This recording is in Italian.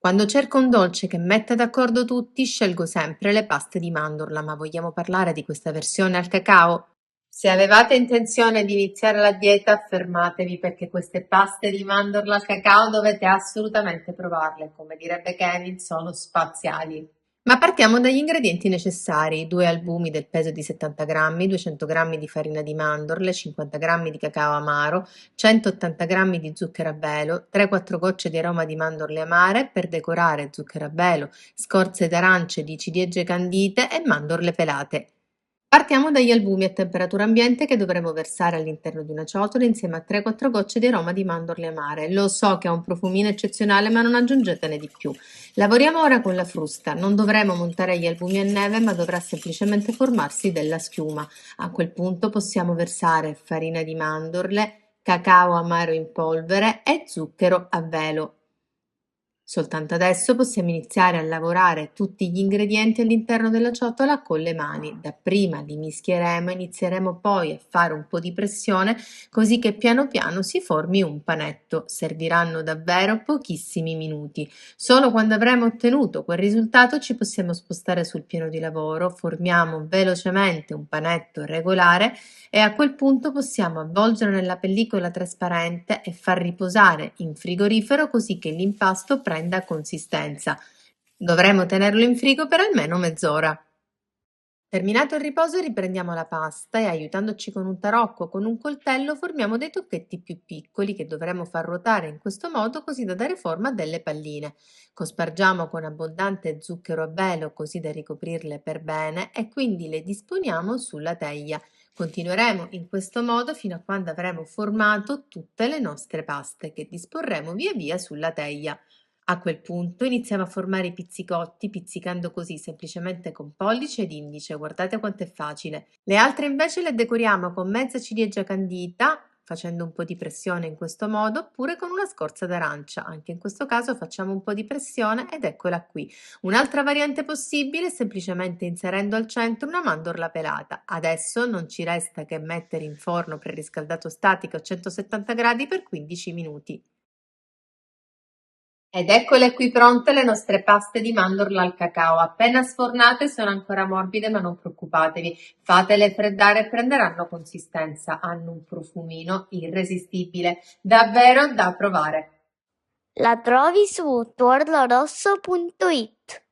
Quando cerco un dolce che metta d'accordo tutti, scelgo sempre le paste di mandorla, ma vogliamo parlare di questa versione al cacao? Se avevate intenzione di iniziare la dieta, fermatevi perché queste paste di mandorla al cacao dovete assolutamente provarle. Come direbbe Kevin, sono spaziali. Ma partiamo dagli ingredienti necessari: 2 albumi del peso di 70 grammi, 200 grammi di farina di mandorle, 50 grammi di cacao amaro, 180 grammi di zucchero a velo, 3-4 gocce di aroma di mandorle amare per decorare, zucchero a velo, scorze d'arance di ciliegie candite e mandorle pelate. Partiamo dagli albumi a temperatura ambiente che dovremo versare all'interno di una ciotola insieme a 3-4 gocce di aroma di mandorle amare. Lo so che ha un profumino eccezionale, ma non aggiungetene di più. Lavoriamo ora con la frusta. Non dovremo montare gli albumi a neve, ma dovrà semplicemente formarsi della schiuma. A quel punto possiamo versare farina di mandorle, cacao amaro in polvere e zucchero a velo. Soltanto adesso possiamo iniziare a lavorare tutti gli ingredienti all'interno della ciotola con le mani. Dapprima li mischieremo e inizieremo poi a fare un po' di pressione così che piano piano si formi un panetto. Serviranno davvero pochissimi minuti. Solo quando avremo ottenuto quel risultato ci possiamo spostare sul piano di lavoro, formiamo velocemente un panetto regolare e a quel punto possiamo avvolgere nella pellicola trasparente e far riposare in frigorifero così che l'impasto prenda consistenza. Dovremo tenerlo in frigo per almeno mezz'ora. Terminato il riposo riprendiamo la pasta e aiutandoci con un tarocco o con un coltello formiamo dei tocchetti più piccoli che dovremo far ruotare in questo modo così da dare forma a delle palline. Cospargiamo con abbondante zucchero a velo così da ricoprirle per bene e quindi le disponiamo sulla teglia. Continueremo in questo modo fino a quando avremo formato tutte le nostre paste che disporremo via via sulla teglia. A quel punto iniziamo a formare i pizzicotti, pizzicando così semplicemente con pollice ed indice. Guardate quanto è facile. Le altre invece le decoriamo con mezza ciliegia candita, facendo un po' di pressione in questo modo, oppure con una scorza d'arancia. Anche in questo caso facciamo un po' di pressione ed eccola qui. Un'altra variante possibile è semplicemente inserendo al centro una mandorla pelata. Adesso non ci resta che mettere in forno preriscaldato statico a 170 gradi per 15 minuti. Ed eccole qui pronte le nostre paste di mandorla al cacao. Appena sfornate sono ancora morbide, ma non preoccupatevi, fatele freddare e prenderanno consistenza. Hanno un profumino irresistibile, davvero da provare. La trovi su tuorlorosso.it.